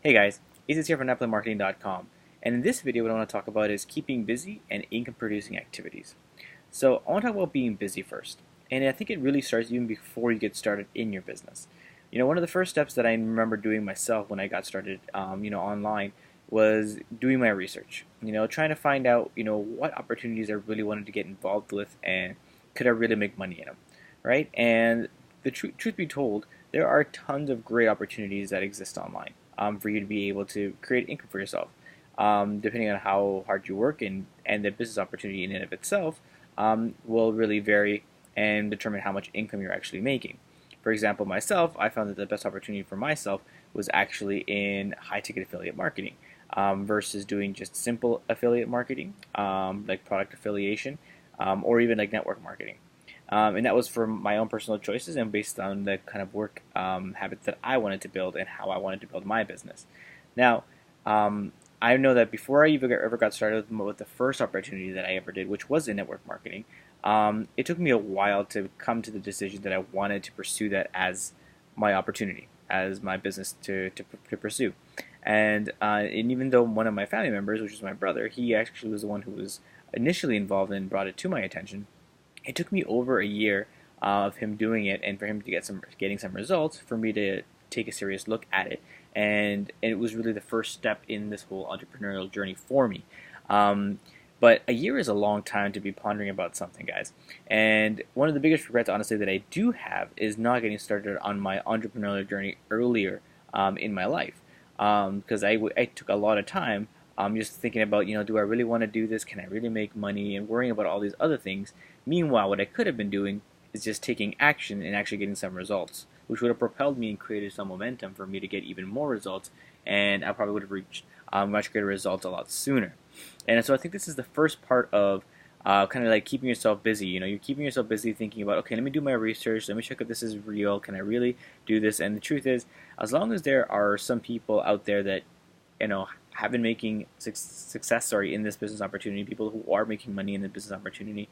Hey guys, Aces here from NetPlayMarketing.com, and in this video what I want to talk about is keeping busy and income producing activities. So I want to talk about being busy first, and I think it really starts even before you get started in your business. One of the first steps that I remember doing myself when I got started online was doing my research. Trying to find out what opportunities I really wanted to get involved with and could I really make money in them, right? And the truth be told, there are tons of great opportunities that exist online for you to be able to create income for yourself. Depending on how hard you work and the business opportunity in and of itself will really vary and determine how much income you're actually making. For example, myself, I found that the best opportunity for myself was actually in high-ticket affiliate marketing versus doing just simple affiliate marketing, like product affiliation, or even like network marketing. And that was for my own personal choices and based on the kind of work habits that I wanted to build and how I wanted to build my business. Now, I know that before I ever got started with the first opportunity that I ever did, which was in network marketing, it took me a while to come to the decision that I wanted to pursue that as my opportunity, as my business to pursue. And even though one of my family members, which is my brother, he actually was the one who was initially involved and brought it to my attention, it took me over a year of him doing it and for him to getting some results for me to take a serious look at it. And it was really the first step in this whole entrepreneurial journey for me. But a year is a long time to be pondering about something, guys. And one of the biggest regrets, honestly, that I do have is not getting started on my entrepreneurial journey earlier in my life. Because I took a lot of time just thinking about, do I really want to do this? Can I really make money? And worrying about all these other things. Meanwhile, what I could have been doing is just taking action and actually getting some results, which would have propelled me and created some momentum for me to get even more results, and I probably would have reached much greater results a lot sooner. And so I think this is the first part of kind of like keeping yourself busy. You're keeping yourself busy thinking about, okay, let me do my research, let me check if this is real, can I really do this? And the truth is, as long as there are some people out there that have been making success in this business opportunity, people who are making money in the business opportunity,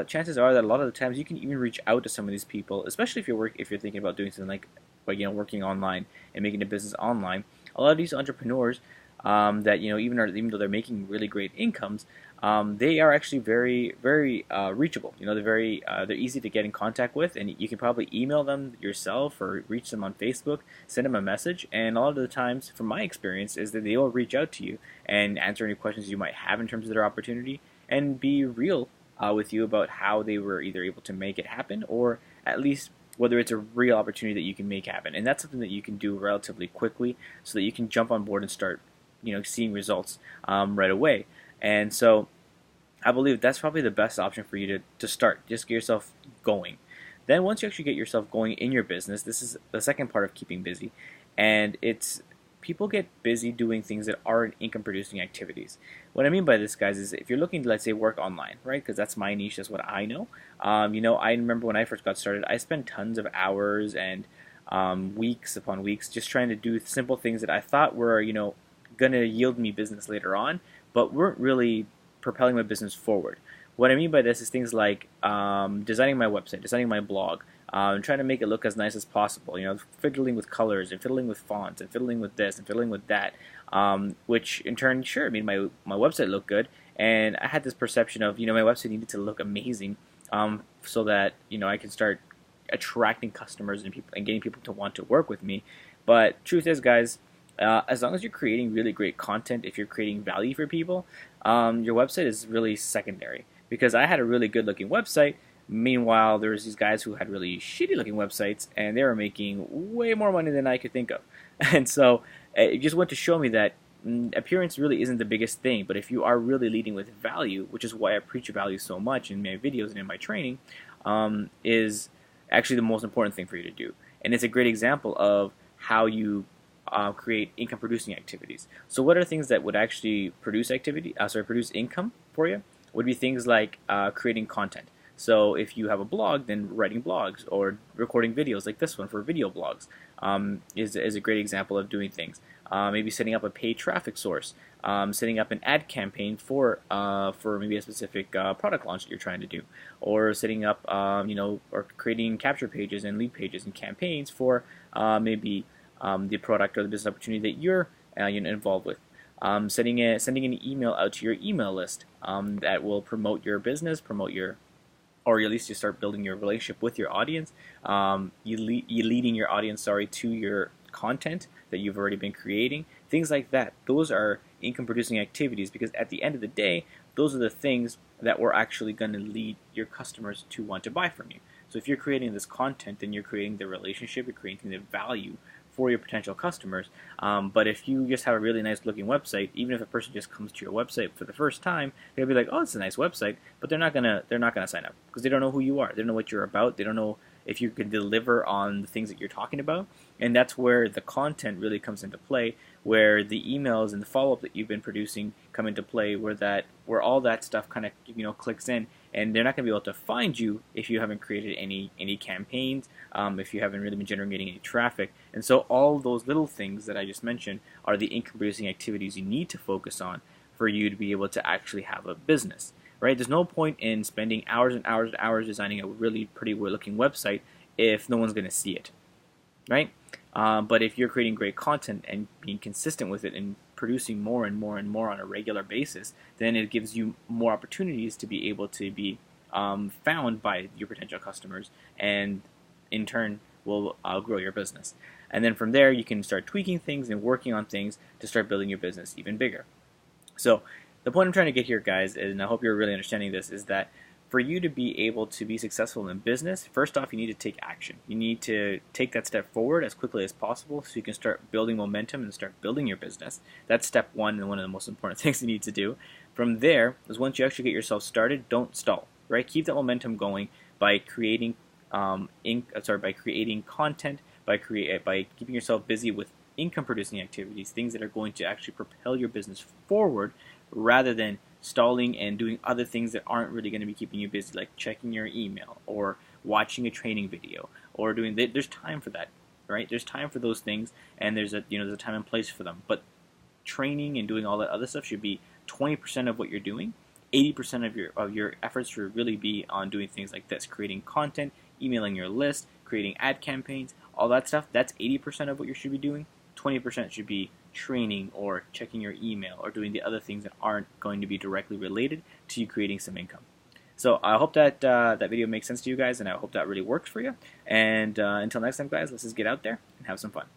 chances are that a lot of the times you can even reach out to some of these people, especially if you're thinking about doing something like working online and making a business online. A lot of these entrepreneurs that even though they're making really great incomes, they are actually very reachable. They're easy to get in contact with, and you can probably email them yourself or reach them on Facebook, send them a message, and a lot of the times, from my experience, is that they will reach out to you and answer any questions you might have in terms of their opportunity and be real with you about how they were either able to make it happen or at least whether it's a real opportunity that you can make happen. And that's something that you can do relatively quickly so that you can jump on board and start seeing results right away. And so I believe that's probably the best option for you to start. Just get yourself going. Then once you actually get yourself going in your business, this is the second part of keeping busy. And it's people get busy doing things that aren't income producing activities. What I mean by this, guys, is if you're looking to, let's say, work online, right? Because that's my niche, that's what I know. I remember when I first got started, I spent tons of hours and weeks upon weeks just trying to do simple things that I thought were, going to yield me business later on, but weren't really propelling my business forward. What I mean by this is things like designing my website, designing my blog, trying to make it look as nice as possible, fiddling with colors and fiddling with fonts and fiddling with this and fiddling with that, which in turn, sure, made my website look good, and I had this perception of, my website needed to look amazing so that, I can start attracting customers and people and getting people to want to work with me. But truth is, guys, as long as you're creating really great content, if you're creating value for people, your website is really secondary. Because I had a really good looking website, meanwhile there was these guys who had really shitty looking websites and they were making way more money than I could think of. And so it just went to show me that appearance really isn't the biggest thing, but if you are really leading with value, which is why I preach value so much in my videos and in my training, is actually the most important thing for you to do. And it's a great example of how you create income producing activities. So what are things that would actually produce produce income for you? Would be things like creating content. So if you have a blog, then writing blogs or recording videos like this one for video blogs is a great example of doing things. Maybe setting up a paid traffic source, setting up an ad campaign for maybe a specific product launch that you're trying to do, or setting up or creating capture pages and lead pages and campaigns for maybe the product or the business opportunity that you're involved with. Sending an email out to your email list that will promote your business, or at least you start building your relationship with your audience. You leading your audience, to your content that you've already been creating. Things like that. Those are income-producing activities, because at the end of the day, those are the things that we're actually going to lead your customers to want to buy from you. So if you're creating this content, then you're creating the relationship, you're creating the value for your potential customers. But if you just have a really nice looking website, even if a person just comes to your website for the first time, they'll be like, "Oh, it's a nice website," but they're not gonna sign up, because they don't know who you are. They don't know what you're about. They don't know if you can deliver on the things that you're talking about. And that's where the content really comes into play, where the emails and the follow-up that you've been producing come into play, where all that stuff kind of clicks in. And they're not going to be able to find you if you haven't created any campaigns, if you haven't really been generating any traffic. And so all those little things that I just mentioned are the income-producing activities you need to focus on for you to be able to actually have a business. Right? There's no point in spending hours and hours and hours designing a really pretty looking website if no one's going to see it. Right? But if you're creating great content and being consistent with it and producing more and more and more on a regular basis, then it gives you more opportunities to be able to be found by your potential customers, and in turn will grow your business. And then from there, you can start tweaking things and working on things to start building your business even bigger. So the point I'm trying to get here, guys, and I hope you're really understanding this, is that for you to be able to be successful in business, first off, you need to take action. You need to take that step forward as quickly as possible so you can start building momentum and start building your business. That's step one, and one of the most important things you need to do. From there is, once you actually get yourself started, don't stall. Right? Keep that momentum going by creating content, by keeping yourself busy with income-producing activities, things that are going to actually propel your business forward, rather than stalling and doing other things that aren't really going to be keeping you busy, like checking your email or watching a training video or doing. There's time for that, right? There's time for those things, and there's a time and place for them. But training and doing all that other stuff should be 20% of what you're doing. 80% of your efforts should really be on doing things like this: creating content, emailing your list, creating ad campaigns, all that stuff. That's 80% of what you should be doing. 20% should be training or checking your email or doing the other things that aren't going to be directly related to you creating some income. So I hope that that video makes sense to you guys, and I hope that really works for you. And until next time, guys, let's just get out there and have some fun.